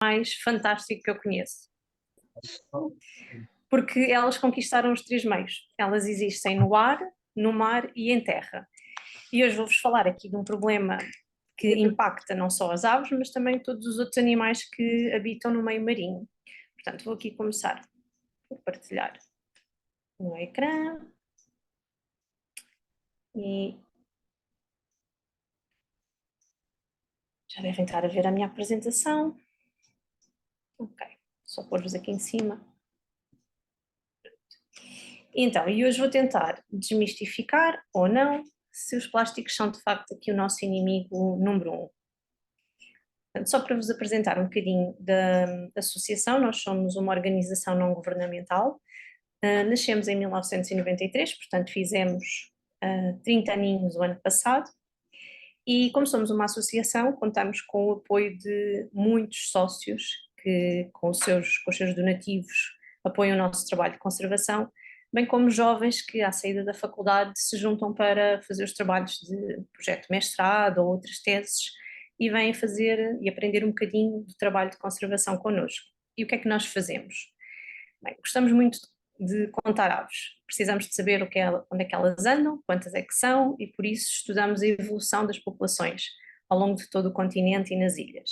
mais fantástico que eu conheço. Porque elas conquistaram os três meios. Elas existem no ar, no mar e em terra. E hoje vou-vos falar aqui de um problema que impacta não só as aves, mas também todos os outros animais que habitam no meio marinho. Portanto, vou aqui começar por partilhar no ecrã. E já devem estar a ver a minha apresentação. Ok, só pôr-vos aqui em cima. Então, e hoje vou tentar desmistificar, ou não, se os plásticos são de facto aqui o nosso inimigo número um. Portanto, só para vos apresentar um bocadinho da associação, nós somos uma organização não governamental, nascemos em 1993, portanto fizemos 30 aninhos o ano passado, e como somos uma associação, contamos com o apoio de muitos sócios que com os seus donativos apoiam o nosso trabalho de conservação, bem como jovens que à saída da faculdade se juntam para fazer os trabalhos de projeto de mestrado ou outras teses e vêm fazer e aprender um bocadinho do trabalho de conservação connosco. E o que é que nós fazemos? Bem, gostamos muito de contar aves. Precisamos de saber onde é que elas andam, quantas é que são, e por isso estudamos a evolução das populações ao longo de todo o continente e nas ilhas.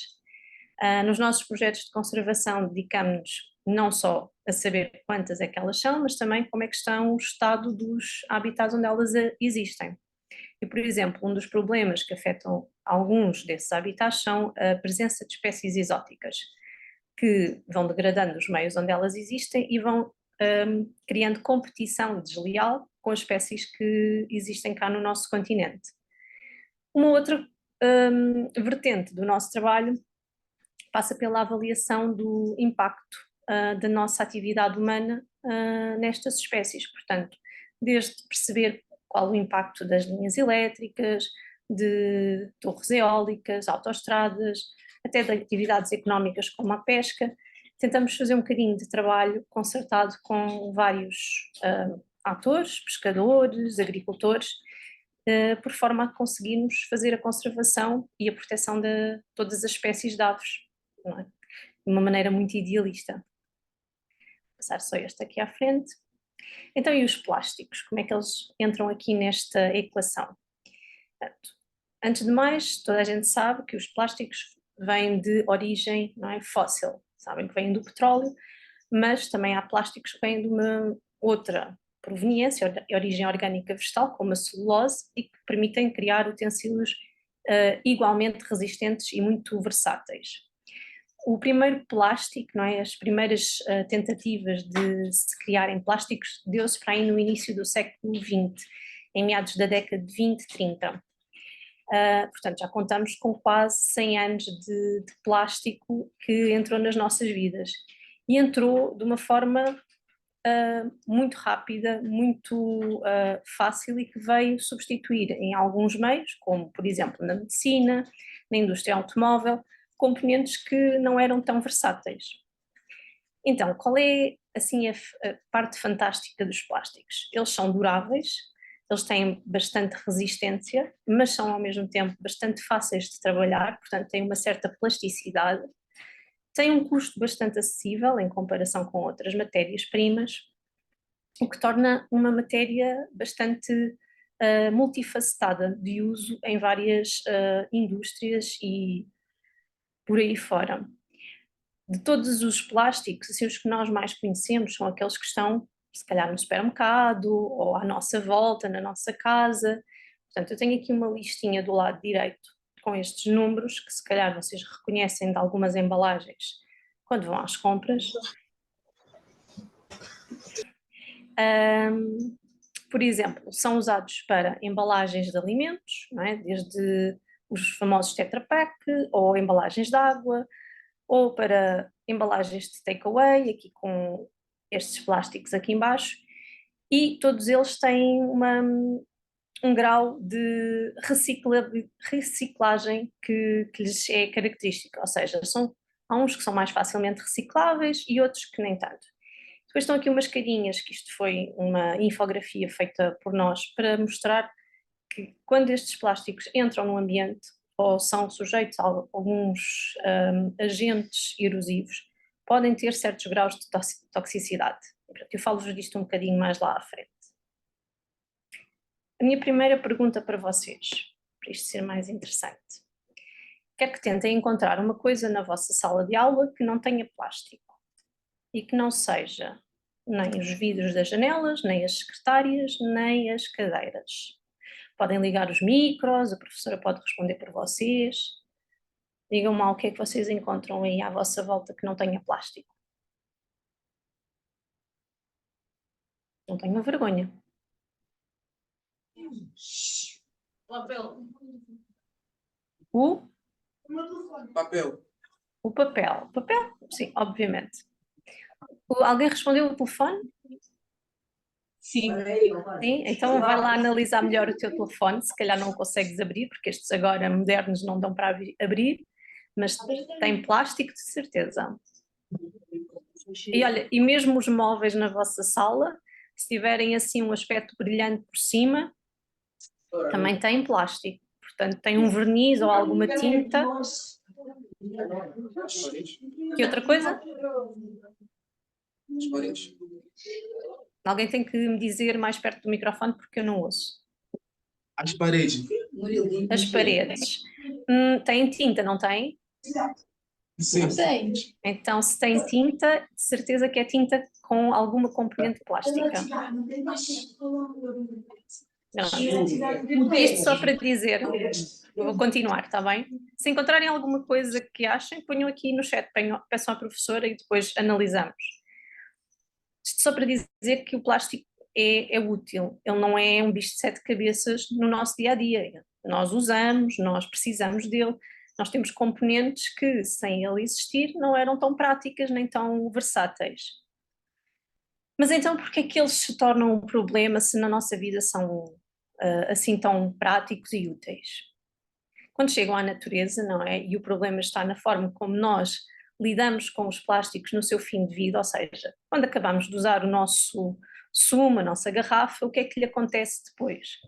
Nos nossos projetos de conservação dedicamos-nos não só a saber quantas é que elas são, mas também como é que está o estado dos habitats onde elas existem. E, por exemplo, um dos problemas que afetam alguns desses habitats são a presença de espécies exóticas, que vão degradando os meios onde elas existem e vão criando competição desleal com as espécies que existem cá no nosso continente. Uma outra vertente do nosso trabalho passa pela avaliação do impacto da nossa atividade humana nestas espécies, portanto, desde perceber qual o impacto das linhas elétricas, de torres eólicas, autoestradas, até de atividades económicas como a pesca. Tentamos fazer um bocadinho de trabalho concertado com vários atores, pescadores, agricultores, por forma a conseguirmos fazer a conservação e a proteção de todas as espécies de aves, não é? De uma maneira muito idealista. Vou passar só este aqui à frente. Então, e os plásticos? Como é que eles entram aqui nesta equação? Portanto, antes de mais, toda a gente sabe que os plásticos vêm de origem, não é, fóssil. Sabem que vêm do petróleo, mas também há plásticos que vêm de uma outra proveniência, origem orgânica vegetal, como a celulose, e que permitem criar utensílios igualmente resistentes e muito versáteis. O primeiro plástico, não é, as primeiras tentativas de se criarem plásticos deu-se para aí no início do século XX, em meados da década de 20, 30. Portanto, já contamos com quase 100 anos de plástico que entrou nas nossas vidas. E entrou de uma forma muito rápida, muito fácil e que veio substituir em alguns meios, como por exemplo na medicina, na indústria automóvel, componentes que não eram tão versáteis. Então, qual é assim a parte fantástica dos plásticos? Eles são duráveis, eles têm bastante resistência, mas são ao mesmo tempo bastante fáceis de trabalhar, portanto têm uma certa plasticidade, têm um custo bastante acessível em comparação com outras matérias-primas, o que torna uma matéria bastante multifacetada de uso em várias indústrias e por aí fora. De todos os plásticos, assim, os que nós mais conhecemos são aqueles que estão, se calhar, no supermercado ou à nossa volta, na nossa casa. Portanto, eu tenho aqui uma listinha do lado direito com estes números, que se calhar vocês reconhecem de algumas embalagens quando vão às compras. Por exemplo, são usados para embalagens de alimentos, não é? Desde os famosos Tetra Pak, ou embalagens de água, ou para embalagens de takeaway, aqui com estes plásticos aqui embaixo, e todos eles têm um grau de reciclagem que lhes é característico, ou seja, há uns que são mais facilmente recicláveis e outros que nem tanto. Depois estão aqui umas carinhas, que isto foi uma infografia feita por nós para mostrar que quando estes plásticos entram no ambiente, ou são sujeitos a alguns agentes erosivos, podem ter certos graus de toxicidade. Eu falo-vos disto um bocadinho mais lá à frente. A minha primeira pergunta para vocês, para isto ser mais interessante. Quero que tentem encontrar uma coisa na vossa sala de aula que não tenha plástico e que não seja nem os vidros das janelas, nem as secretárias, nem as cadeiras. Podem ligar os micros, a professora pode responder por vocês. Digam-me lá o que é que vocês encontram aí à vossa volta que não tenha plástico. Não tenham vergonha. Papel. O Papel. O papel. Papel, sim, obviamente. Alguém respondeu o telefone? Sim. Sim, então vai lá analisar melhor o teu telefone, se calhar não o consegues abrir, porque estes agora modernos não dão para abrir, mas tem plástico de certeza. E olha, e mesmo os móveis na vossa sala, se tiverem assim um aspecto brilhante por cima, também têm plástico. Portanto, tem um verniz ou alguma tinta. Que outra coisa? As paredes. Alguém tem que me dizer mais perto do microfone porque eu não ouço. As paredes. As paredes. Têm tinta, não têm? Sim. Então, se tem tinta, de certeza que é tinta com alguma componente plástica. Não. Isto só para dizer, eu vou continuar, está bem? Se encontrarem alguma coisa que achem, ponham aqui no chat, peçam à professora e depois analisamos. Isto só para dizer que o plástico é útil, ele não é um bicho de sete cabeças no nosso dia a dia. Nós usamos, nós precisamos dele, nós temos componentes que, sem ele existir, não eram tão práticas nem tão versáteis. Mas então, por que é que eles se tornam um problema se na nossa vida são assim tão práticos e úteis? Quando chegam à natureza, não é? E o problema está na forma como nós lidamos com os plásticos no seu fim de vida, ou seja, quando acabamos de usar o nosso sumo, a nossa garrafa, o que é que lhe acontece depois?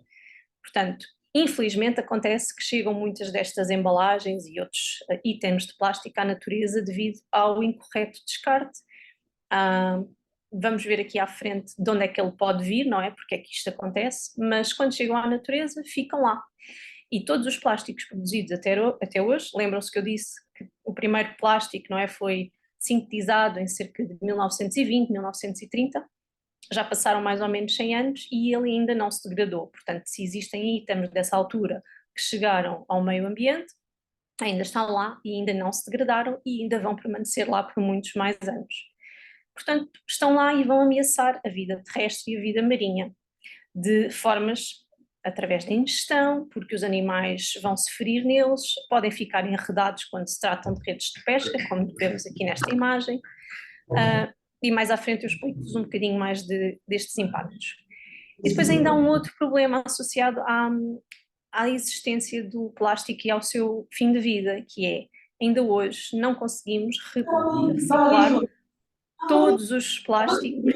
Portanto, infelizmente acontece que chegam muitas destas embalagens e outros itens de plástico à natureza devido ao incorreto descarte. Vamos ver aqui à frente de onde é que ele pode vir, não é? Porque é que isto acontece, mas quando chegam à natureza ficam lá. E todos os plásticos produzidos até hoje, lembram-se que eu disse que o primeiro plástico, não é, foi sintetizado em cerca de 1920, 1930, já passaram mais ou menos 100 anos e ele ainda não se degradou. Portanto, se existem itens dessa altura que chegaram ao meio ambiente, ainda estão lá e ainda não se degradaram e ainda vão permanecer lá por muitos mais anos. Portanto, estão lá e vão ameaçar a vida terrestre e a vida marinha de formas através da ingestão, porque os animais vão se ferir neles, podem ficar enredados quando se tratam de redes de pesca, como vemos aqui nesta imagem, e mais à frente eu explico-vos um bocadinho mais destes impactos. E depois ainda há um outro problema associado à existência do plástico e ao seu fim de vida, que é, ainda hoje não conseguimos reciclar todos os plásticos.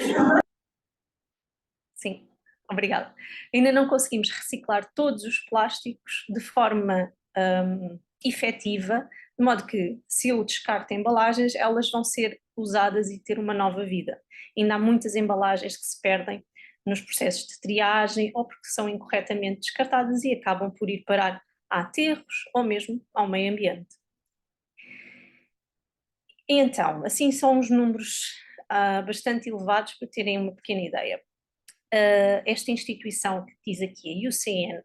Sim, obrigada. Ainda não conseguimos reciclar todos os plásticos de forma efetiva, de modo que, se eu descarto embalagens, elas vão ser usadas e ter uma nova vida. Ainda há muitas embalagens que se perdem nos processos de triagem ou porque são incorretamente descartadas e acabam por ir parar a aterros ou mesmo ao meio ambiente. E então, assim são os números bastante elevados para terem uma pequena ideia. Esta instituição que diz aqui, a UCN,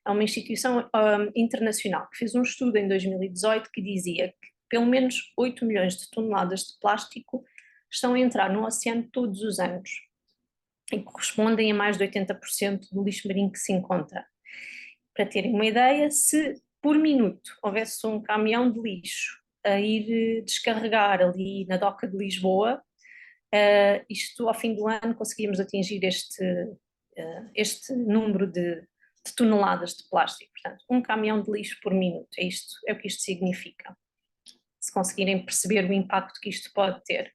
é uma instituição internacional que fez um estudo em 2018 que dizia que pelo menos 8 milhões de toneladas de plástico estão a entrar no oceano todos os anos e correspondem a mais de 80% do lixo marinho que se encontra. Para terem uma ideia, se por minuto houvesse um caminhão de lixo a ir descarregar ali na doca de Lisboa, isto ao fim do ano conseguíamos atingir este número de toneladas de plástico. Portanto, um caminhão de lixo por minuto, é o que isto significa. Se conseguirem perceber o impacto que isto pode ter.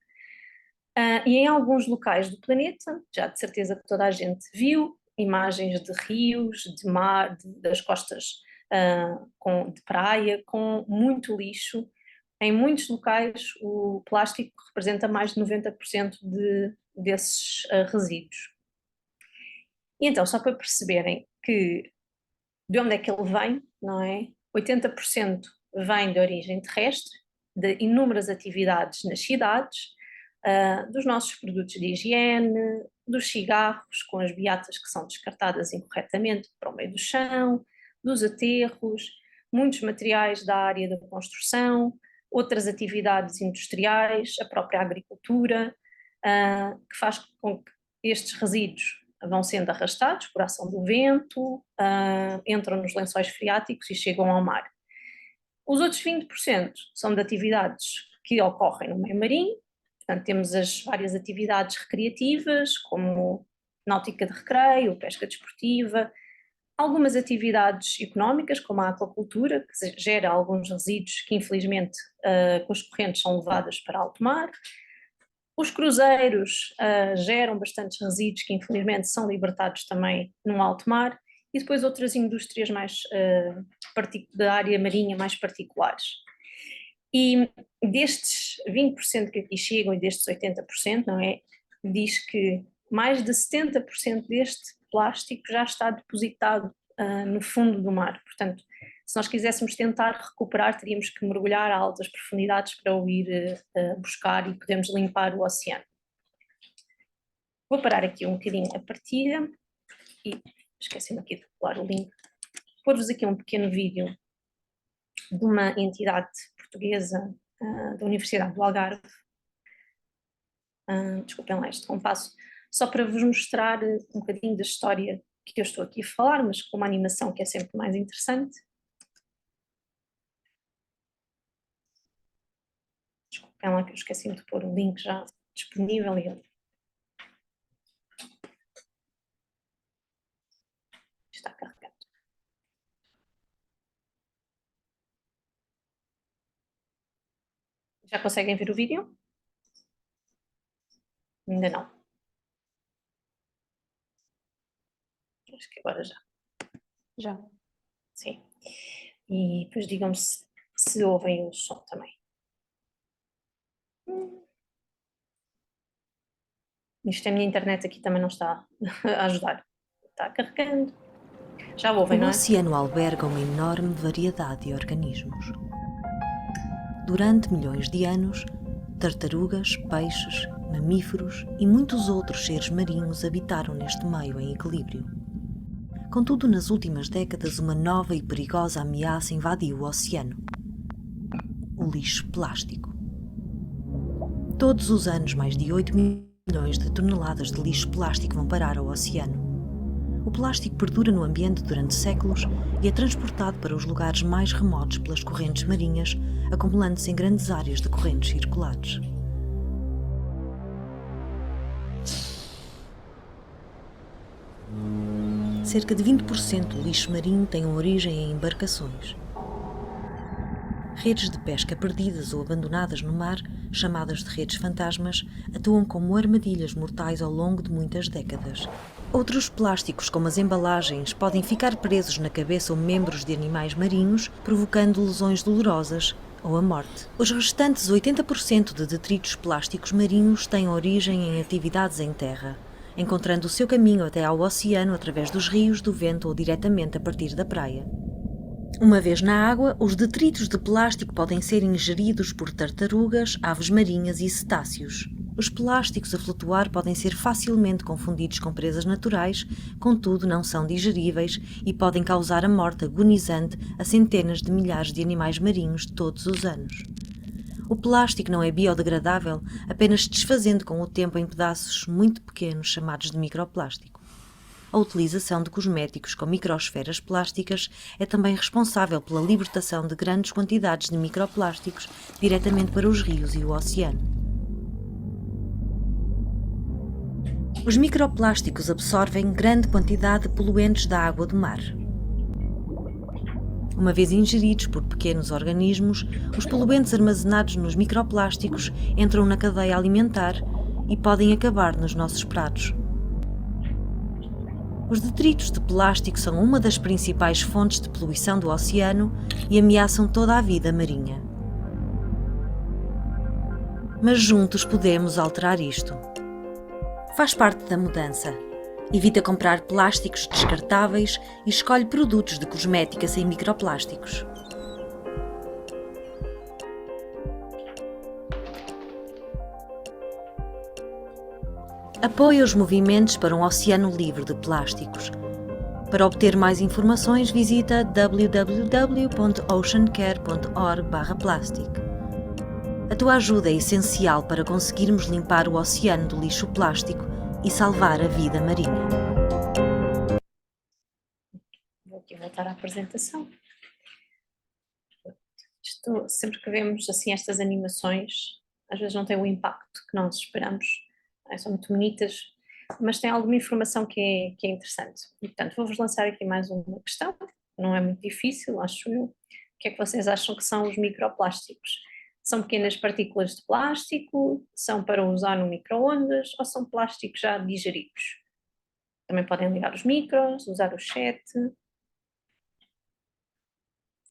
E em alguns locais do planeta, já de certeza que toda a gente viu, imagens de rios, de mar, das costas de praia, com muito lixo. Em muitos locais o plástico representa mais de 90% desses resíduos. E então, só para perceberem que de onde é que ele vem, não é? 80% vem de origem terrestre, de inúmeras atividades nas cidades, dos nossos produtos de higiene, dos cigarros com as beatas que são descartadas incorretamente para o meio do chão, dos aterros, muitos materiais da área da construção, outras atividades industriais, a própria agricultura, que faz com que estes resíduos vão sendo arrastados por ação do vento, entram nos lençóis freáticos e chegam ao mar. Os outros 20% são de atividades que ocorrem no meio marinho, portanto temos as várias atividades recreativas, como náutica de recreio, pesca desportiva, algumas atividades económicas, como a aquacultura, que gera alguns resíduos que infelizmente com as correntes são levadas para alto mar. Os cruzeiros geram bastantes resíduos que infelizmente são libertados também no alto mar, e depois outras indústrias mais da área marinha mais particulares. E destes 20% que aqui chegam e destes 80%, não é? Diz que mais de 70% deste plástico já está depositado no fundo do mar. Portanto, se nós quiséssemos tentar recuperar, teríamos que mergulhar a altas profundidades para o ir buscar e podemos limpar o oceano. Vou parar aqui um bocadinho a partilha e esqueci-me aqui de colar o link. Pôr-vos aqui um pequeno vídeo de uma entidade portuguesa da Universidade do Algarve. Desculpem lá este compasso, só para vos mostrar um bocadinho da história que eu estou aqui a falar, mas com uma animação que é sempre mais interessante. Desculpem lá que eu esqueci de pôr o link já disponível e está carregado. Já conseguem ver o vídeo? Ainda não. Acho que agora já. Já. Sim. E depois digam-me se ouvem o som também. Isto a minha internet aqui também não está a ajudar. Está carregando. Já ouvem, não é? O oceano alberga uma enorme variedade de organismos. Durante milhões de anos, tartarugas, peixes, mamíferos e muitos outros seres marinhos habitaram neste meio em equilíbrio. Contudo, nas últimas décadas, uma nova e perigosa ameaça invadiu o oceano: o lixo plástico. Todos os anos, mais de 8 milhões de toneladas de lixo plástico vão parar ao oceano. O plástico perdura no ambiente durante séculos e é transportado para os lugares mais remotos pelas correntes marinhas, acumulando-se em grandes áreas de correntes circulares. Cerca de 20% do lixo marinho tem origem em embarcações. Redes de pesca perdidas ou abandonadas no mar, chamadas de redes fantasmas, atuam como armadilhas mortais ao longo de muitas décadas. Outros plásticos, como as embalagens, podem ficar presos na cabeça ou membros de animais marinhos, provocando lesões dolorosas ou a morte. Os restantes 80% de detritos plásticos marinhos têm origem em atividades em terra, encontrando o seu caminho até ao oceano através dos rios, do vento ou diretamente a partir da praia. Uma vez na água, os detritos de plástico podem ser ingeridos por tartarugas, aves marinhas e cetáceos. Os plásticos a flutuar podem ser facilmente confundidos com presas naturais, contudo não são digeríveis e podem causar a morte agonizante a centenas de milhares de animais marinhos todos os anos. O plástico não é biodegradável, apenas desfazendo com o tempo em pedaços muito pequenos chamados de microplástico. A utilização de cosméticos com microesferas plásticas é também responsável pela libertação de grandes quantidades de microplásticos diretamente para os rios e o oceano. Os microplásticos absorvem grande quantidade de poluentes da água do mar. Uma vez ingeridos por pequenos organismos, os poluentes armazenados nos microplásticos entram na cadeia alimentar e podem acabar nos nossos pratos. Os detritos de plástico são uma das principais fontes de poluição do oceano e ameaçam toda a vida marinha. Mas juntos podemos alterar isto. Faz parte da mudança. Evita comprar plásticos descartáveis e escolhe produtos de cosmética sem microplásticos. Apoia os movimentos para um oceano livre de plásticos. Para obter mais informações, visita www.oceancare.org/plastic. A tua ajuda é essencial para conseguirmos limpar o oceano do lixo plástico e salvar a vida marinha. Vou aqui voltar à apresentação. Sempre que vemos assim estas animações, às vezes não tem o impacto que nós esperamos. São muito bonitas, mas tem alguma informação que é interessante. E, portanto, vou-vos lançar aqui mais uma questão, não é muito difícil, acho eu. O que é que vocês acham que são os microplásticos? São pequenas partículas de plástico? São para usar no micro-ondas? Ou são plásticos já digeridos? Também podem ligar os micros, usar o chat.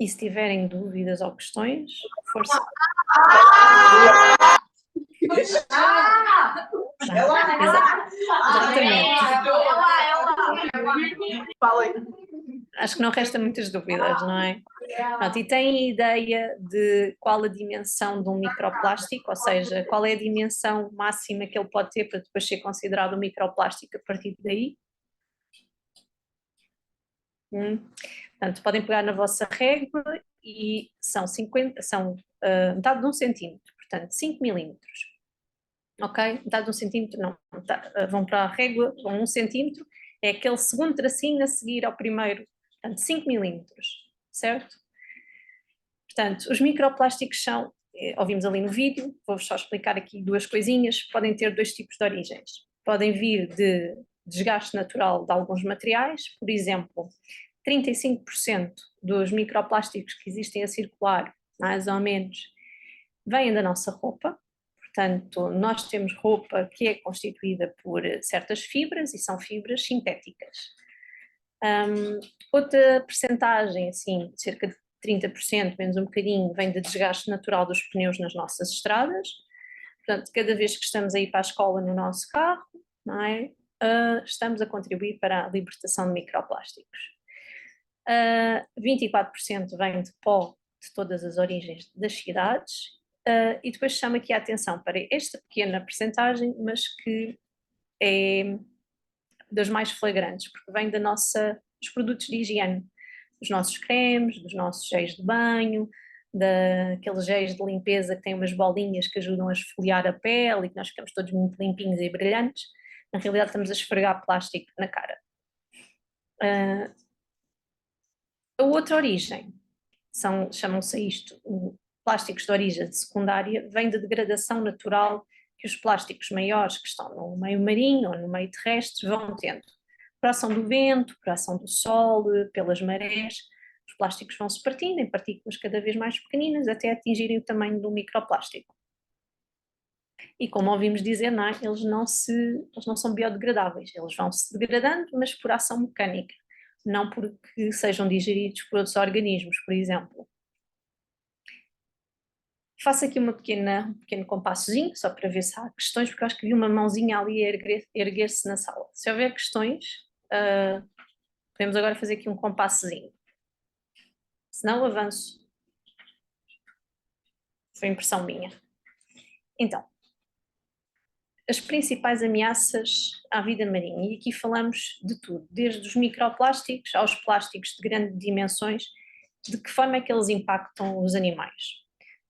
E se tiverem dúvidas ou questões, força. Exatamente. Acho que não resta muitas dúvidas, não é? Pronto, e têm ideia de qual a dimensão de um microplástico, ou seja, qual é a dimensão máxima que ele pode ter para depois ser considerado um microplástico a partir daí? Portanto, podem pegar na vossa régua e são metade de 1 centímetro, portanto 5 milímetros. Ok? Metade de 1 centímetro não, vão para a régua, 1 centímetro, é aquele segundo tracinho a seguir ao primeiro, portanto 5 milímetros, certo? Portanto, os microplásticos são, ouvimos ali no vídeo, vou-vos só explicar aqui duas coisinhas, podem ter 2 tipos de origens. Podem vir de desgaste natural de alguns materiais, por exemplo, 35% dos microplásticos que existem a circular, mais ou menos, vêm da nossa roupa. Portanto, nós temos roupa que é constituída por certas fibras e são fibras sintéticas. Outra percentagem, assim, cerca de 30%, menos um bocadinho, vem de desgaste natural dos pneus nas nossas estradas. Portanto, cada vez que estamos a ir para a escola no nosso carro, não é? Estamos a contribuir para a libertação de microplásticos. 24% vem de pó de todas as origens das cidades. E depois chamo aqui a atenção para esta pequena percentagem, mas que é das mais flagrantes, porque vem dos produtos de higiene, dos nossos cremes, dos nossos géis de banho, daqueles géis de limpeza que têm umas bolinhas que ajudam a esfoliar a pele e que nós ficamos todos muito limpinhos e brilhantes. Na realidade estamos a esfregar plástico na cara. A outra origem, chamam-se a isto plásticos de origem secundária, vem da degradação natural que os plásticos maiores que estão no meio marinho ou no meio terrestre vão tendo. Por ação do vento, por ação do sol, pelas marés, os plásticos vão se partindo em partículas cada vez mais pequeninas até atingirem o tamanho do microplástico. E como ouvimos dizer, não é? Eles não são biodegradáveis, eles vão se degradando, mas por ação mecânica, não porque sejam digeridos por outros organismos, por exemplo. Faço aqui um pequeno compassozinho, só para ver se há questões, porque eu acho que vi uma mãozinha ali a erguer-se na sala. Se houver questões, podemos agora fazer aqui um compassozinho. Se não, avanço. Foi impressão minha. Então, as principais ameaças à vida marinha, e aqui falamos de tudo, desde os microplásticos aos plásticos de grandes dimensões, de que forma é que eles impactam os animais.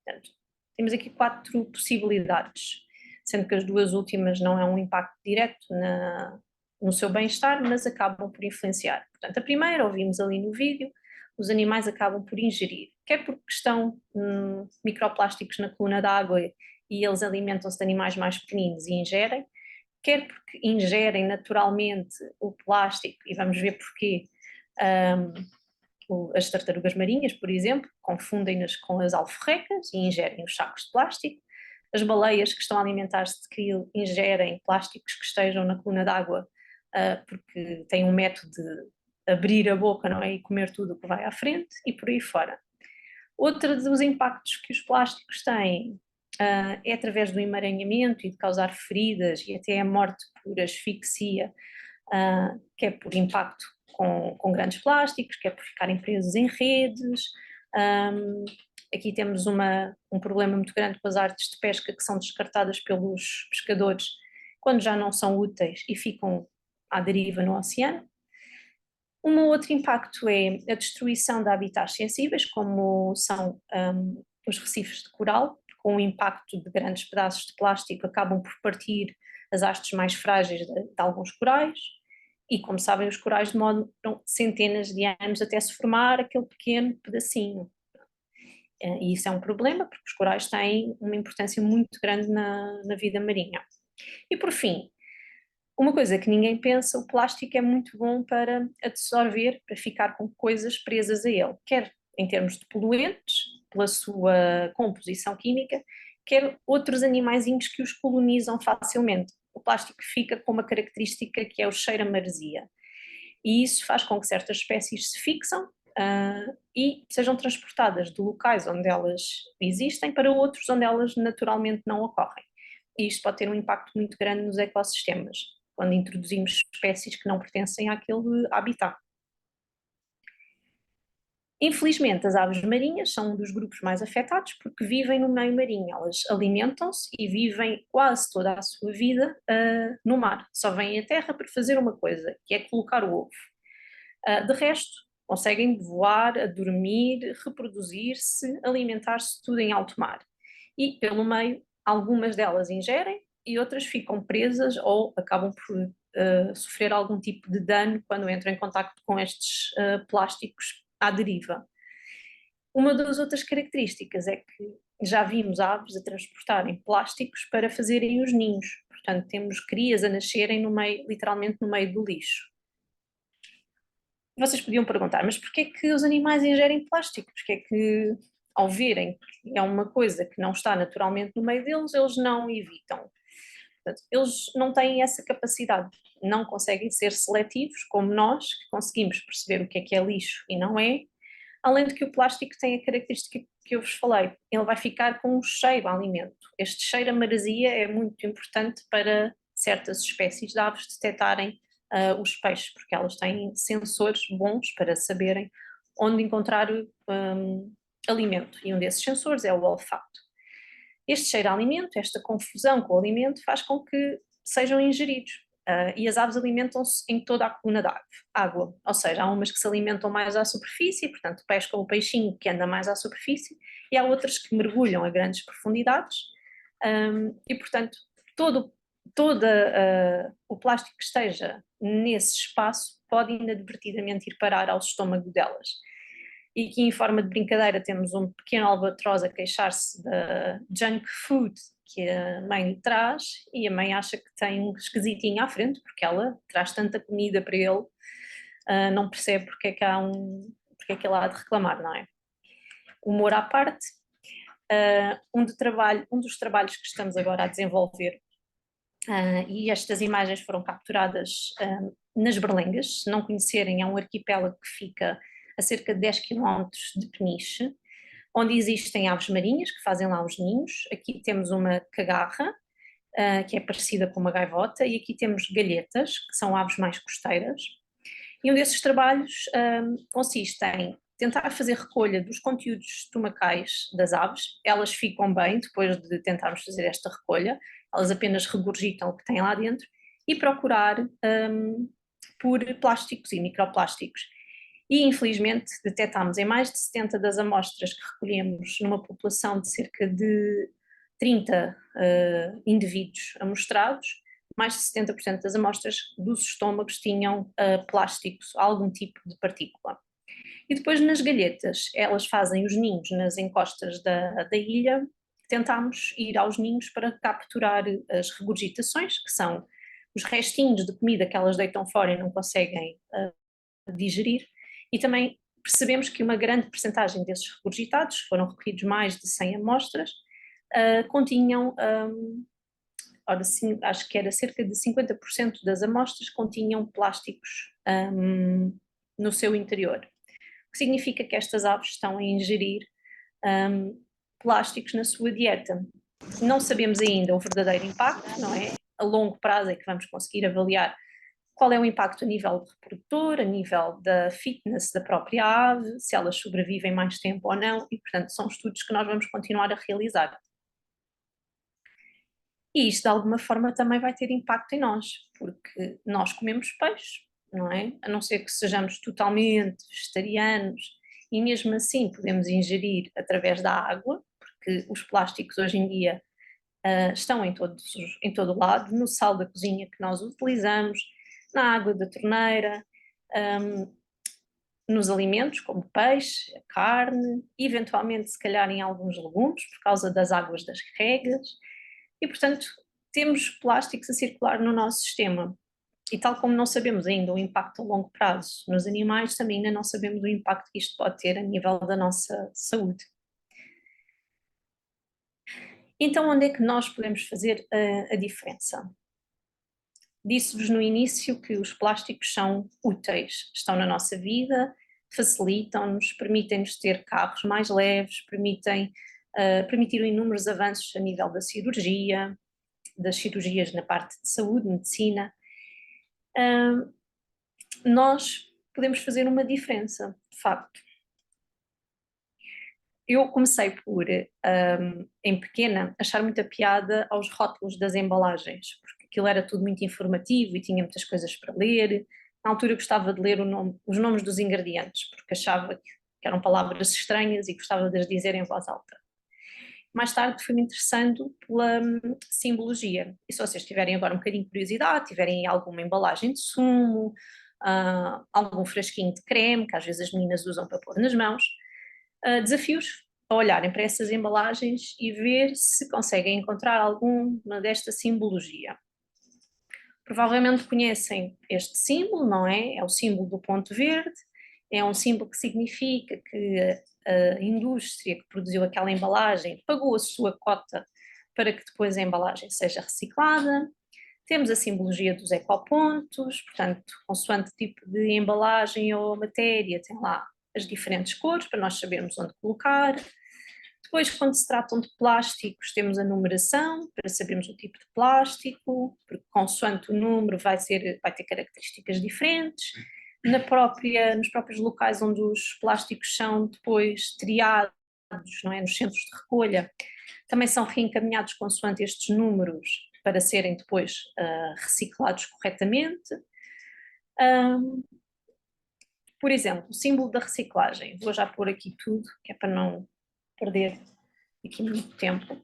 Portanto, temos aqui 4 possibilidades, sendo que as 2 últimas não é um impacto direto no seu bem-estar, mas acabam por influenciar. Portanto, a primeira, ouvimos ali no vídeo, os animais acabam por ingerir, quer porque estão microplásticos na coluna d'água e eles alimentam-se de animais mais pequeninos e ingerem, quer porque ingerem naturalmente o plástico, e vamos ver porquê. As tartarugas marinhas, por exemplo, confundem-nas com as alforrecas e ingerem os sacos de plástico. As baleias que estão a alimentar-se de krill ingerem plásticos que estejam na coluna d'água porque tem um método de abrir a boca, não é? E comer tudo o que vai à frente e por aí fora. Outro dos impactos que os plásticos têm é através do emaranhamento e de causar feridas e até a morte por asfixia, que é por impacto com grandes plásticos, que é por ficarem presos em redes. Aqui temos um problema muito grande com as artes de pesca que são descartadas pelos pescadores quando já não são úteis e ficam à deriva no oceano. Um outro impacto é a destruição de habitats sensíveis, como são os recifes de coral, com o impacto de grandes pedaços de plástico acabam por partir as hastes mais frágeis de alguns corais, e como sabem os corais demoram centenas de anos até se formar aquele pequeno pedacinho. E isso é um problema, porque os corais têm uma importância muito grande na vida marinha. E por fim, uma coisa que ninguém pensa, o plástico é muito bom para absorver, para ficar com coisas presas a ele, quer em termos de poluentes, pela sua composição química, quer outros animaizinhos que os colonizam facilmente. O plástico fica com uma característica que é o cheiro a maresia. E isso faz com que certas espécies se fixam e sejam transportadas de locais onde elas existem para outros onde elas naturalmente não ocorrem. E isto pode ter um impacto muito grande nos ecossistemas, quando introduzimos espécies que não pertencem àquele habitat. Infelizmente, as aves marinhas são um dos grupos mais afetados porque vivem no meio marinho, elas alimentam-se e vivem quase toda a sua vida no mar, só vêm à terra para fazer uma coisa, que é colocar o ovo. De resto, conseguem voar, dormir, reproduzir-se, alimentar-se, tudo em alto mar. E pelo meio, algumas delas ingerem e outras ficam presas ou acabam por sofrer algum tipo de dano quando entram em contacto com estes plásticos à deriva. Uma das outras características é que já vimos aves a transportarem plásticos para fazerem os ninhos, portanto temos crias a nascerem no meio, literalmente no meio do lixo. Vocês podiam perguntar, mas porquê é que os animais ingerem plástico? Porquê é que, ao verem que é uma coisa que não está naturalmente no meio deles, eles não evitam? Portanto, eles não têm essa capacidade, não conseguem ser seletivos, como nós, que conseguimos perceber o que é lixo e não é, além de que o plástico tem a característica que eu vos falei, ele vai ficar com um cheiro a alimento. Este cheiro a maresia é muito importante para certas espécies de aves detectarem os peixes, porque elas têm sensores bons para saberem onde encontrar alimento, e um desses sensores é o olfato. Este cheiro a alimento, esta confusão com o alimento, faz com que sejam ingeridos. E as aves alimentam-se em toda a coluna de água, ou seja, há umas que se alimentam mais à superfície, portanto pescam o peixinho que anda mais à superfície, e há outras que mergulham a grandes profundidades, e portanto todo o plástico que esteja nesse espaço pode inadvertidamente ir parar ao estômago delas. E aqui em forma de brincadeira temos um pequeno albatroz a queixar-se da junk food que a mãe lhe traz, e a mãe acha que tem um esquisitinho à frente porque ela traz tanta comida para ele, não percebe porque é que ele há de reclamar, não é? Humor à parte, um dos trabalhos que estamos agora a desenvolver, e estas imagens foram capturadas nas Berlengas, se não conhecerem, é um arquipélago que fica a cerca de 10 km de Peniche, onde existem aves marinhas que fazem lá os ninhos. Aqui temos uma cagarra, que é parecida com uma gaivota, e aqui temos galhetas, que são aves mais costeiras. E um desses trabalhos consiste em tentar fazer recolha dos conteúdos estomacais das aves. Elas ficam bem depois de tentarmos fazer esta recolha, elas apenas regurgitam o que têm lá dentro, e procurar por plásticos e microplásticos. E infelizmente detectámos em mais de 70 das amostras que recolhemos numa população de cerca de 30 indivíduos amostrados, mais de 70% das amostras dos estômagos tinham plásticos, algum tipo de partícula. E depois nas galhetas, elas fazem os ninhos nas encostas da ilha. Tentámos ir aos ninhos para capturar as regurgitações, que são os restinhos de comida que elas deitam fora e não conseguem digerir, e também percebemos que uma grande percentagem desses regurgitados, foram recolhidos mais de 100 amostras, continham ora, sim, acho que era cerca de 50% das amostras continham plásticos no seu interior. O que significa que estas aves estão a ingerir plásticos na sua dieta. Não sabemos ainda o verdadeiro impacto, não é? A longo prazo é que vamos conseguir avaliar qual é o impacto a nível de reprodutor, a nível da fitness da própria ave, se elas sobrevivem mais tempo ou não, e portanto são estudos que nós vamos continuar a realizar. E isto de alguma forma também vai ter impacto em nós, porque nós comemos peixe, não é? A não ser que sejamos totalmente vegetarianos, e mesmo assim podemos ingerir através da água, porque os plásticos hoje em dia estão em todo o lado, no sal da cozinha que nós utilizamos, na água da torneira, nos alimentos como peixe, carne, eventualmente se calhar em alguns legumes, por causa das águas das regas, e portanto temos plásticos a circular no nosso sistema. E tal como não sabemos ainda o impacto a longo prazo nos animais, também ainda não sabemos o impacto que isto pode ter a nível da nossa saúde. Então, onde é que nós podemos fazer a diferença? Disse-vos no início que os plásticos são úteis, estão na nossa vida, facilitam-nos, permitem-nos ter carros mais leves, permitiram inúmeros avanços a nível da cirurgia, das cirurgias na parte de saúde, medicina. Nós podemos fazer uma diferença, de facto. Eu comecei por, em pequena, achar muita piada aos rótulos das embalagens, porque aquilo era tudo muito informativo e tinha muitas coisas para ler. Na altura eu gostava de ler os nomes dos ingredientes, porque achava que eram palavras estranhas e gostava de as dizer em voz alta. Mais tarde fui-me interessando pela simbologia, e se vocês tiverem agora um bocadinho de curiosidade, tiverem alguma embalagem de sumo, algum frasquinho de creme, que às vezes as meninas usam para pôr nas mãos, desafios a olharem para essas embalagens e ver se conseguem encontrar alguma desta simbologia. Provavelmente conhecem este símbolo, não é? É o símbolo do ponto verde, é um símbolo que significa que a indústria que produziu aquela embalagem pagou a sua cota para que depois a embalagem seja reciclada. Temos a simbologia dos ecopontos, portanto, consoante tipo de embalagem ou matéria, tem lá as diferentes cores para nós sabermos onde colocar. Depois, quando se tratam de plásticos, temos a numeração para sabermos o tipo de plástico, porque consoante o número vai ter características diferentes. Nos próprios locais onde os plásticos são depois triados, não é, nos centros de recolha, também são reencaminhados consoante estes números para serem depois reciclados corretamente. Por exemplo, o símbolo da reciclagem, vou já pôr aqui tudo, que é para não perder aqui muito tempo.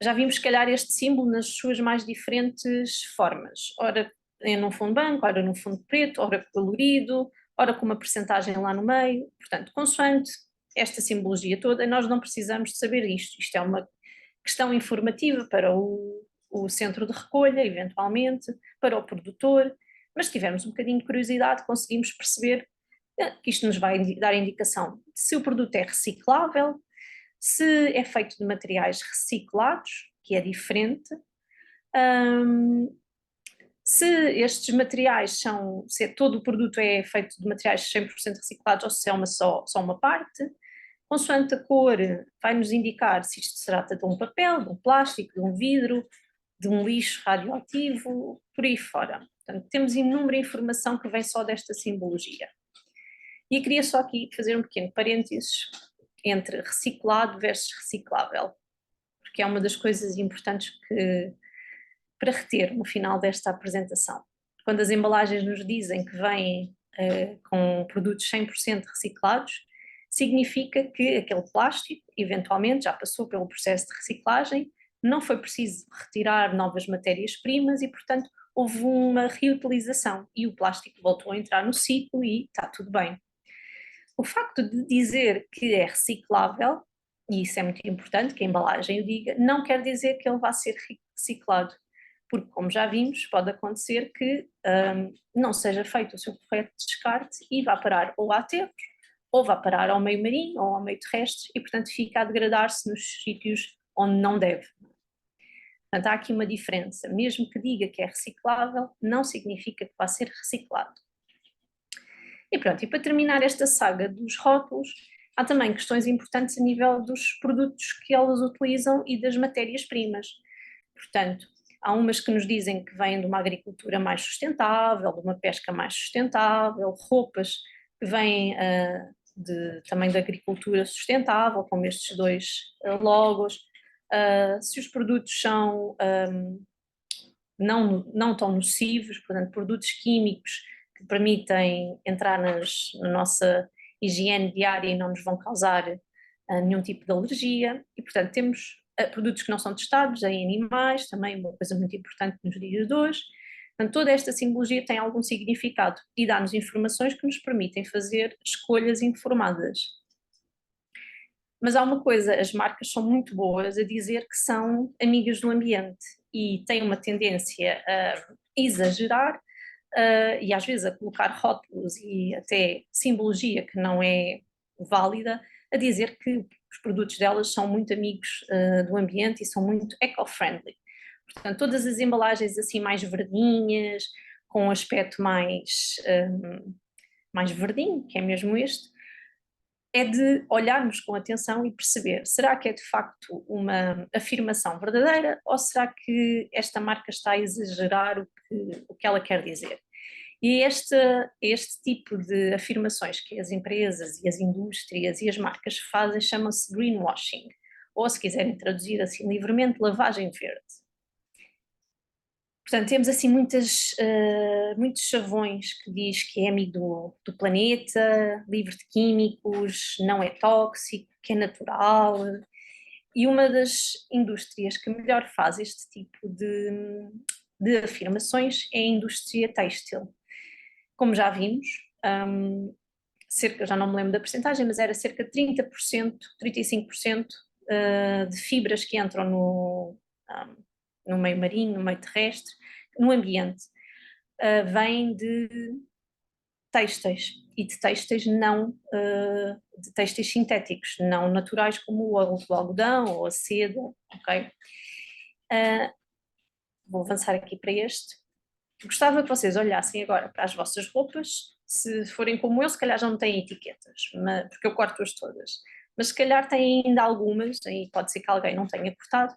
Já vimos, se calhar, este símbolo nas suas mais diferentes formas. Ora num fundo branco, ora num fundo preto, ora colorido, ora com uma percentagem lá no meio. Portanto, consoante esta simbologia toda, nós não precisamos de saber isto. Isto é uma questão informativa para o centro de recolha, eventualmente, para o produtor, mas se tivermos um bocadinho de curiosidade, conseguimos perceber que isto nos vai dar indicação de se o produto é reciclável, se é feito de materiais reciclados, que é diferente, se estes materiais se todo o produto é feito de materiais 100% reciclados ou se é só uma parte. Consoante a cor, vai-nos indicar se isto se trata de um papel, de um plástico, de um vidro, de um lixo radioativo, por aí fora. Portanto, temos inúmera informação que vem só desta simbologia. E queria só aqui fazer um pequeno parênteses entre reciclado versus reciclável, porque é uma das coisas importantes para reter no final desta apresentação. Quando as embalagens nos dizem que vêm com produtos 100% reciclados, significa que aquele plástico, eventualmente, já passou pelo processo de reciclagem, não foi preciso retirar novas matérias-primas e, portanto, houve uma reutilização e o plástico voltou a entrar no ciclo e está tudo bem. O facto de dizer que é reciclável, e isso é muito importante, que a embalagem o diga, não quer dizer que ele vá ser reciclado, porque, como já vimos, pode acontecer que não seja feito o seu correto descarte e vá parar ou a aterros, ou vá parar ao meio marinho ou ao meio terrestre e, portanto, fica a degradar-se nos sítios onde não deve. Portanto, há aqui uma diferença. Mesmo que diga que é reciclável, não significa que vai ser reciclado. E pronto, e para terminar esta saga dos rótulos, há também questões importantes a nível dos produtos que elas utilizam e das matérias-primas. Portanto, há umas que nos dizem que vêm de uma agricultura mais sustentável, de uma pesca mais sustentável, roupas que vêm também da agricultura sustentável, como estes dois logos. Se os produtos são não tão nocivos, portanto, produtos químicos que permitem entrar na nossa higiene diária e não nos vão causar nenhum tipo de alergia. E, portanto, temos produtos que não são testados em animais, também uma coisa muito importante nos dias de hoje. Portanto, toda esta simbologia tem algum significado e dá-nos informações que nos permitem fazer escolhas informadas. Mas há uma coisa, as marcas são muito boas a dizer que são amigas do ambiente e têm uma tendência a exagerar e às vezes a colocar rótulos e até simbologia que não é válida, a dizer que os produtos delas são muito amigos do ambiente e são muito eco-friendly. Portanto, todas as embalagens assim mais verdinhas, com um aspecto mais verdinho, que é mesmo este, é de olharmos com atenção e perceber, será que é de facto uma afirmação verdadeira ou será que esta marca está a exagerar o que ela quer dizer? E este tipo de afirmações que as empresas e as indústrias e as marcas fazem chama-se greenwashing, ou se quiserem traduzir assim livremente, lavagem verde. Portanto, temos assim muitos chavões que diz que é amigo do planeta, livre de químicos, não é tóxico, que é natural. E uma das indústrias que melhor faz este tipo de afirmações é a indústria têxtil. Como já vimos, já não me lembro da percentagem, mas era cerca de 30%, 35% de fibras que entram no meio marinho, no meio terrestre, no ambiente, vêm de têxteis e de têxteis de têxteis sintéticos, não naturais como o algodão ou a seda, ok? Vou avançar aqui para este. Gostava que vocês olhassem agora para as vossas roupas, se forem como eu, se calhar já não têm etiquetas, porque eu corto-as todas, mas se calhar têm ainda algumas, e pode ser que alguém não tenha cortado,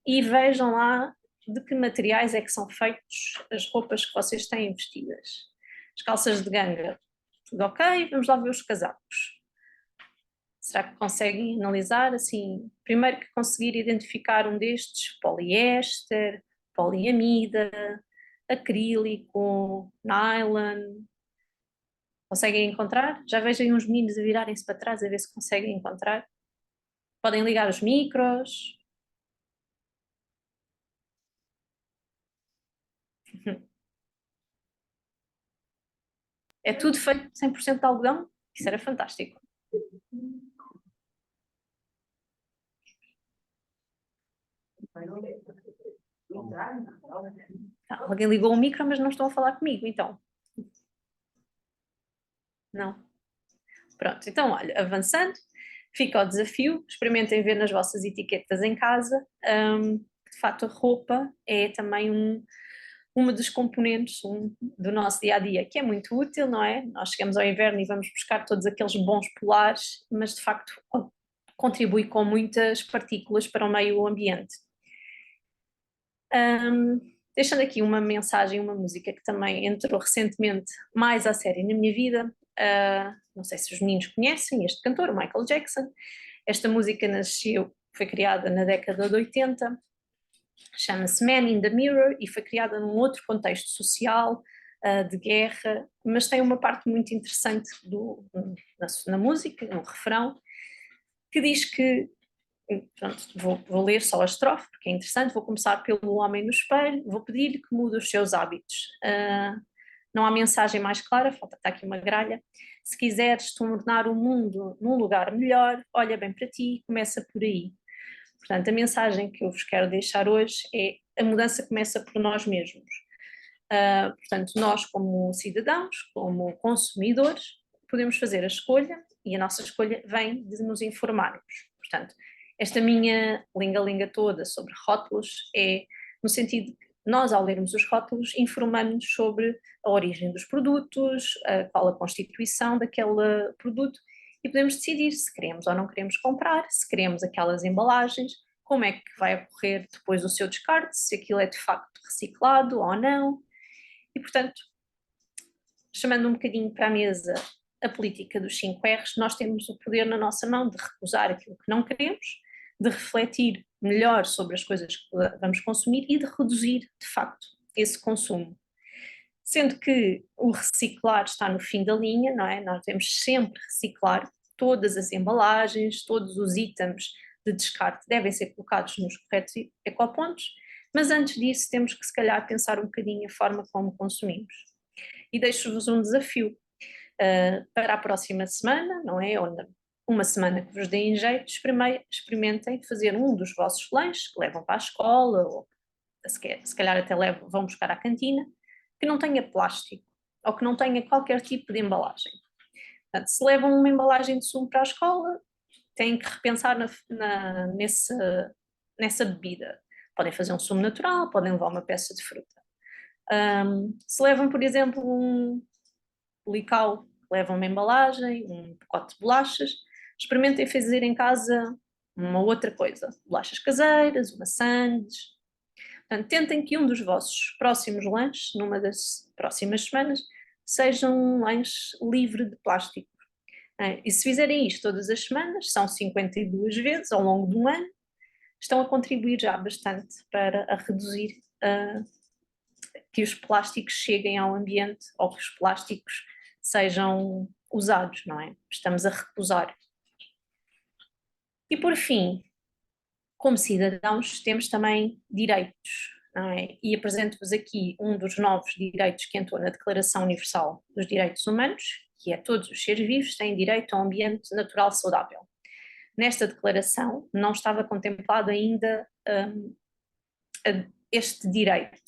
e vejam lá de que materiais é que são feitos as roupas que vocês têm vestidas. As calças de ganga, tudo ok, vamos lá ver os casacos. Será que conseguem analisar, assim, primeiro que conseguir identificar um destes, poliéster, poliamida, acrílico, nylon, conseguem encontrar? Já vejam uns meninos a virarem-se para trás a ver se conseguem encontrar. Podem ligar os micros. É tudo feito 100% de algodão? Isso era fantástico. Alguém ligou o micro, mas não estão a falar comigo, então. Não. Pronto, então olha, avançando, fica o desafio, experimentem ver nas vossas etiquetas em casa. De facto, a roupa é também uma dos componentes do nosso dia a dia, que é muito útil, não é? Nós chegamos ao inverno e vamos buscar todos aqueles bons polares, mas de facto contribui com muitas partículas para o meio ambiente. Deixando aqui uma mensagem, uma música que também entrou recentemente mais à sério na minha vida. Não sei se os meninos conhecem este cantor, o Michael Jackson. Esta música foi criada na década de 80, chama-se Man in the Mirror e foi criada num outro contexto social, de guerra, mas tem uma parte muito interessante na música, no refrão, que diz que, pronto, vou ler só a estrofe, porque é interessante, vou começar pelo homem no espelho, vou pedir-lhe que mude os seus hábitos. Não há mensagem mais clara, falta estar aqui uma gralha. Se quiseres tornar o mundo num lugar melhor, olha bem para ti e começa por aí. Portanto, a mensagem que eu vos quero deixar hoje é: a mudança começa por nós mesmos. Portanto, nós como cidadãos, como consumidores, podemos fazer a escolha e a nossa escolha vem de nos informarmos. Portanto, Esta minha linga-linga toda sobre rótulos é no sentido de que nós, ao lermos os rótulos, informamos-nos sobre a origem dos produtos, qual a constituição daquele produto e podemos decidir se queremos ou não queremos comprar, se queremos aquelas embalagens, como é que vai ocorrer depois o seu descarte, se aquilo é de facto reciclado ou não. E, portanto, chamando um bocadinho para a mesa a política dos 5 R's, nós temos o poder na nossa mão de recusar aquilo que não queremos, de refletir melhor sobre as coisas que vamos consumir e de reduzir, de facto, esse consumo. Sendo que o reciclar está no fim da linha, não é? Nós devemos sempre reciclar todas as embalagens, todos os itens de descarte devem ser colocados nos corretos ecopontos, mas antes disso temos que se calhar pensar um bocadinho a forma como consumimos. E deixo-vos um desafio para a próxima semana, não é? Ou uma semana que vos deem jeito, experimentem fazer um dos vossos lanches que levam para a escola ou se calhar até vão buscar à cantina, que não tenha plástico ou que não tenha qualquer tipo de embalagem. Portanto, se levam uma embalagem de sumo para a escola, têm que repensar nessa bebida. Podem fazer um sumo natural, podem levar uma peça de fruta. Se levam, por exemplo, um Lical, levam uma embalagem, um pacote de bolachas, experimentem fazer em casa uma outra coisa, bolachas caseiras, uma sandes. Portanto, tentem que um dos vossos próximos lanches, numa das próximas semanas, seja um lanche livre de plástico. E se fizerem isto todas as semanas, são 52 vezes ao longo de um ano, estão a contribuir já bastante para a reduzir que os plásticos cheguem ao ambiente ou que os plásticos sejam usados, não é? Estamos a recusar. E por fim, como cidadãos, temos também direitos, não é? E apresento-vos aqui um dos novos direitos que entrou na Declaração Universal dos Direitos Humanos, que é todos os seres vivos têm direito a um ambiente natural saudável. Nesta declaração não estava contemplado ainda este direito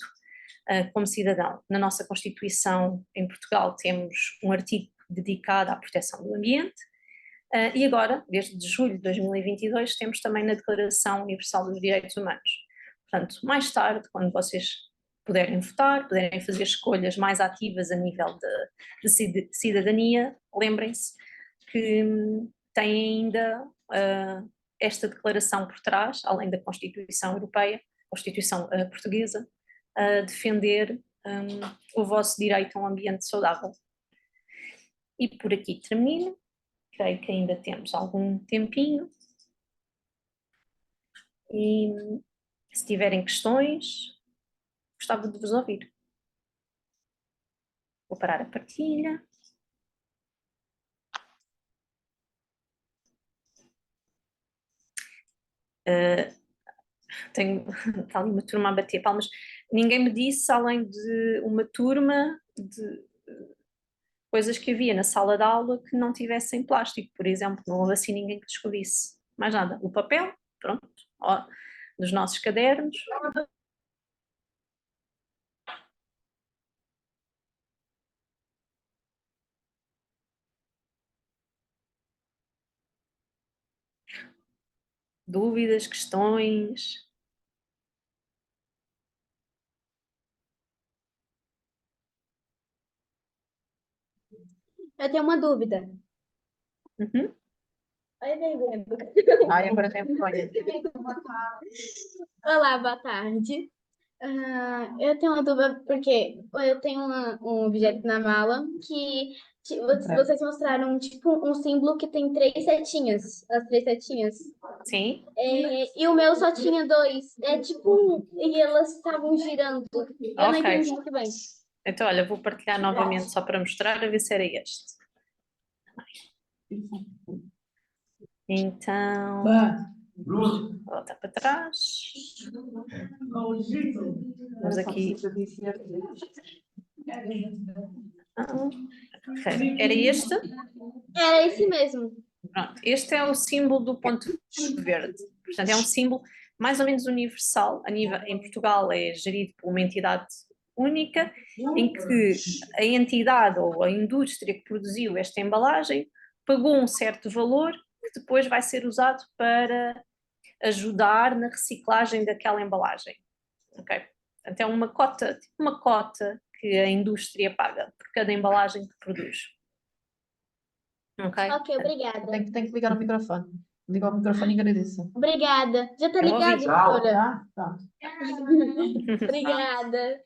como cidadão. Na nossa Constituição em Portugal temos um artigo dedicado à proteção do ambiente e agora, desde julho de 2022, temos também na Declaração Universal dos Direitos Humanos. Portanto, mais tarde, quando vocês puderem votar, puderem fazer escolhas mais ativas a nível de cidadania, lembrem-se que têm ainda esta declaração por trás, além da Constituição Europeia, Constituição Portuguesa, a defender o vosso direito a um ambiente saudável. E por aqui termino, creio que ainda temos algum tempinho, e se tiverem questões, gostava de vos ouvir. Vou parar a partilha. Está ali uma turma a bater palmas. Ninguém me disse, além de uma turma de coisas que havia na sala de aula que não tivessem plástico, por exemplo, não houve assim ninguém que descobrisse. Mais nada, o papel, pronto, dos nossos cadernos. Dúvidas, questões? Eu tenho uma dúvida. Uhum. Oi, bebê. Ai, agora tem vergonha. Olá, boa tarde. Eu tenho uma dúvida porque eu tenho um objeto na mala que vocês mostraram tipo um símbolo que tem 3 setinhas, as 3 setinhas. Sim. E o meu só tinha 2. É tipo e elas estavam girando. Eu não Ok. entendi muito bem. Então, olha, vou partilhar novamente só para mostrar, a ver se era este. Então, volta para trás. Vamos aqui. Ok. Era este? Era esse mesmo. Pronto. Este é o símbolo do ponto verde. Portanto, é um símbolo mais ou menos universal. Em Portugal é gerido por uma entidade única, em que a entidade ou a indústria que produziu esta embalagem pagou um certo valor que depois vai ser usado para ajudar na reciclagem daquela embalagem. Ok? Portanto, é tipo uma cota que a indústria paga por cada embalagem que produz. Ok? Ok, obrigada. Tem que ligar o microfone. Liga o microfone e agradeço. Obrigada. Já tá Eu ouvi. ligado, doutora? Tá? Pronto. Obrigada.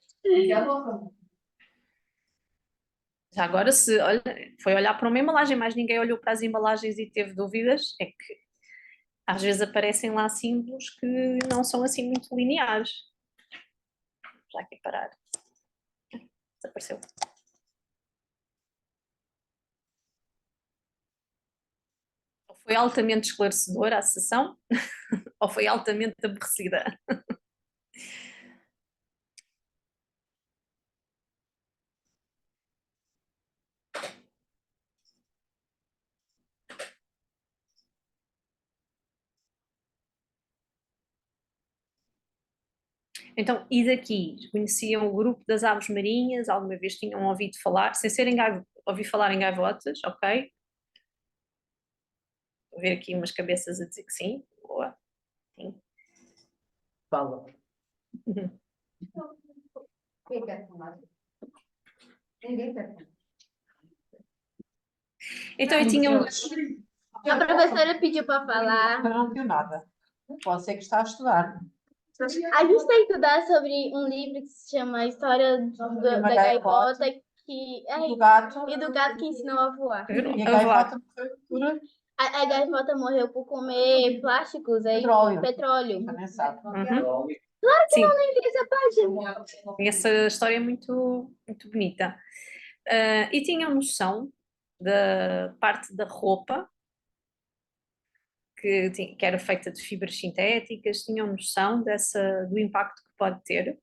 Já agora, se olha, foi olhar para uma embalagem, mas ninguém olhou para as embalagens e teve dúvidas, é que às vezes aparecem lá símbolos que não são assim muito lineares. Já aqui parar. Desapareceu. Ou foi altamente esclarecedora a sessão, ou foi altamente aborrecida. Então, e daqui? Conheciam o grupo das aves marinhas? Alguma vez tinham ouvido falar? Sem serem ouvir falar em gaivotas, ok? Vou ver aqui umas cabeças a dizer que sim. Boa. Sim. Fala. Então, eu tinha um... A professora pediu para falar. Não pediu nada. Pode ser que está a estudar. A gente tem que estudar sobre um livro que se chama A História da Gaivota Do gato. e do gato que ensinou a voar. E a a voar. gaivota morreu por A gaivota morreu por comer plásticos, aí, petróleo. condensado. Uhum. Sim. Sim, Nem tem essa página. essa história é muito, muito bonita. E tinham noção da parte da roupa que era feita de fibras sintéticas, tinham noção do impacto que pode ter.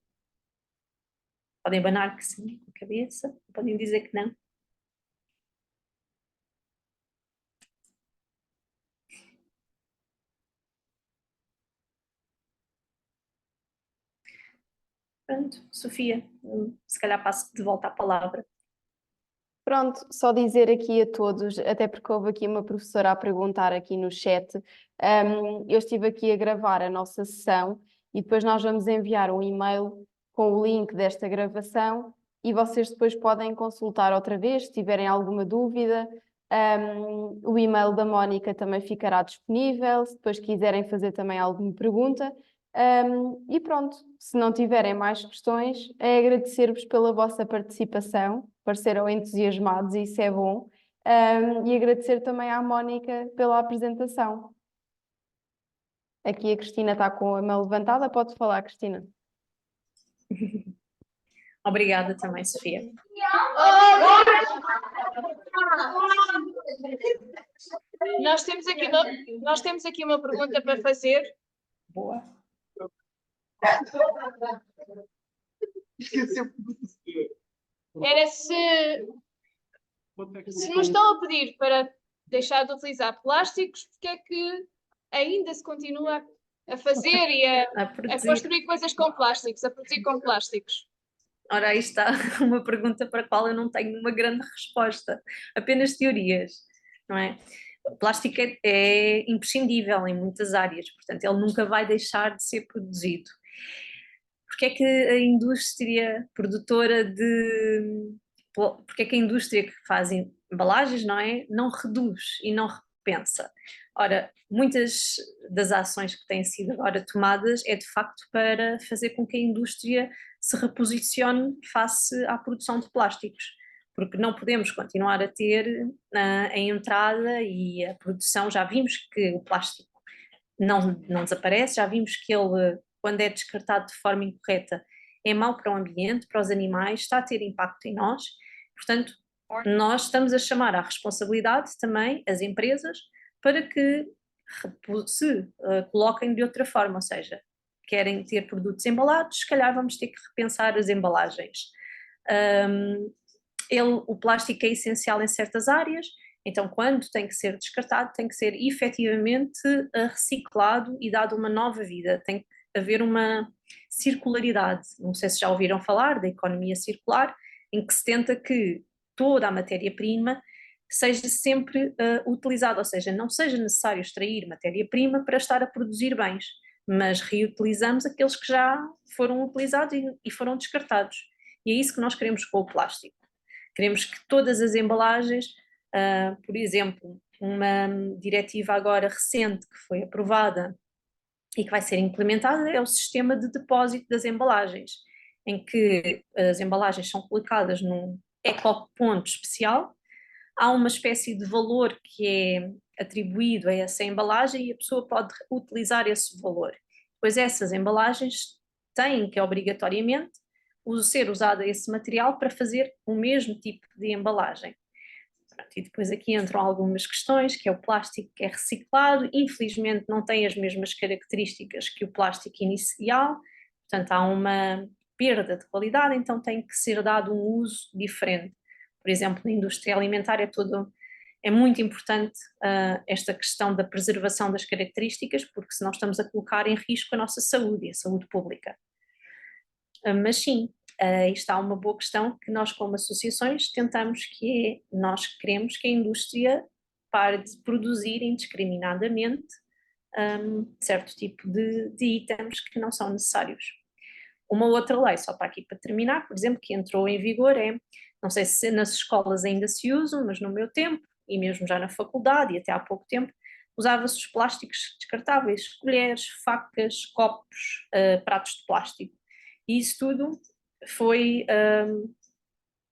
Podem abanar que sim com a cabeça, podem dizer que não. Pronto, Sofia, se calhar passo de volta a palavra. Pronto, só dizer aqui a todos, até porque houve aqui uma professora a perguntar aqui no chat, eu estive aqui a gravar a nossa sessão e depois nós vamos enviar um e-mail com o link desta gravação e vocês depois podem consultar outra vez, se tiverem alguma dúvida. O e-mail da Mónica também ficará disponível, se depois quiserem fazer também alguma pergunta. E pronto, se não tiverem mais questões, é agradecer-vos pela vossa participação, pareceram entusiasmados e isso é bom, e agradecer também à Mónica pela apresentação. Aqui a Cristina está com a mão levantada, pode falar, Cristina. Obrigada também, Sofia. Nós temos aqui uma pergunta para fazer. Boa. Era se nos estão a pedir para deixar de utilizar plásticos, porque é que ainda se continua a fazer e a construir coisas com plásticos, a produzir com plásticos? Ora, aí está uma pergunta para a qual eu não tenho uma grande resposta, apenas teorias, não é? O plástico é imprescindível em muitas áreas, portanto, ele nunca vai deixar de ser produzido. Porque é que a indústria produtora porque é que a indústria que faz embalagens, não é? Não reduz e não repensa. Ora, muitas das ações que têm sido agora tomadas é de facto para fazer com que a indústria se reposicione face à produção de plásticos, porque não podemos continuar a ter a entrada e a produção, já vimos que o plástico não desaparece, já vimos que ele, quando é descartado de forma incorreta, é mau para o ambiente, para os animais, está a ter impacto em nós, portanto, nós estamos a chamar à responsabilidade também as empresas para que se coloquem de outra forma, ou seja, querem ter produtos embalados, se calhar vamos ter que repensar as embalagens. O plástico é essencial em certas áreas, então quando tem que ser descartado, tem que ser efetivamente reciclado e dado uma nova vida, tem que haver uma circularidade. Não sei se já ouviram falar da economia circular, em que se tenta que toda a matéria-prima seja sempre utilizado, ou seja, não seja necessário extrair matéria-prima para estar a produzir bens, mas reutilizamos aqueles que já foram utilizados e foram descartados. E é isso que nós queremos com o plástico. Queremos que todas as embalagens, por exemplo, uma diretiva agora recente que foi aprovada e que vai ser implementada é o sistema de depósito das embalagens, em que as embalagens são colocadas num ecoponto especial, há uma espécie de valor que é atribuído a essa embalagem e a pessoa pode utilizar esse valor. Pois essas embalagens têm que obrigatoriamente ser usado esse material para fazer o mesmo tipo de embalagem. E depois aqui entram algumas questões, que é o plástico que é reciclado, infelizmente não tem as mesmas características que o plástico inicial, portanto há uma perda de qualidade, então tem que ser dado um uso diferente. Por exemplo, na indústria alimentar é muito importante esta questão da preservação das características, porque senão estamos a colocar em risco a nossa saúde e a saúde pública. Mas sim, isto há uma boa questão que nós como associações tentamos nós queremos que a indústria pare de produzir indiscriminadamente certo tipo de itens que não são necessários. Uma outra lei, só para aqui para terminar, por exemplo, que entrou em vigor não sei se nas escolas ainda se usam, mas no meu tempo, e mesmo já na faculdade e até há pouco tempo, usava-se os plásticos descartáveis, colheres, facas, copos, pratos de plástico. E isso tudo foi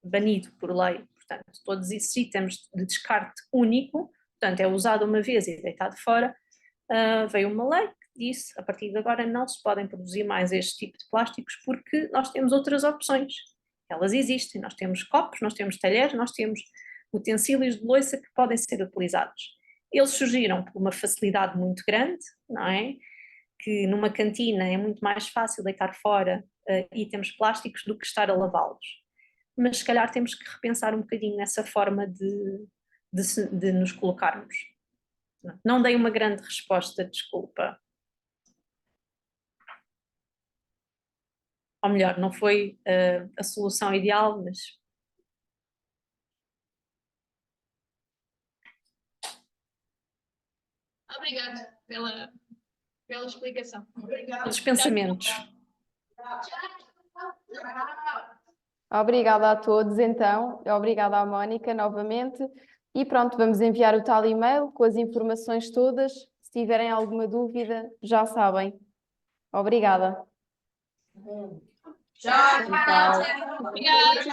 banido por lei. Portanto, todos esses itens de descarte único, portanto, é usado uma vez e deitado fora, veio uma lei que disse, a partir de agora não se podem produzir mais este tipo de plásticos porque nós temos outras opções. Elas existem, nós temos copos, nós temos talheres, nós temos utensílios de louça que podem ser utilizados. Eles surgiram por uma facilidade muito grande, não é? Que numa cantina é muito mais fácil deitar fora itens plásticos do que estar a lavá-los. Mas se calhar temos que repensar um bocadinho nessa forma de nos colocarmos. Não dei uma grande resposta, desculpa. Ou melhor, não foi a solução ideal, mas... Obrigada pela explicação. Os pensamentos. Obrigada a todos, então. Obrigada à Mónica, novamente. E pronto, vamos enviar o tal e-mail com as informações todas. Se tiverem alguma dúvida, já sabem. Obrigada. Tchau. Obrigada.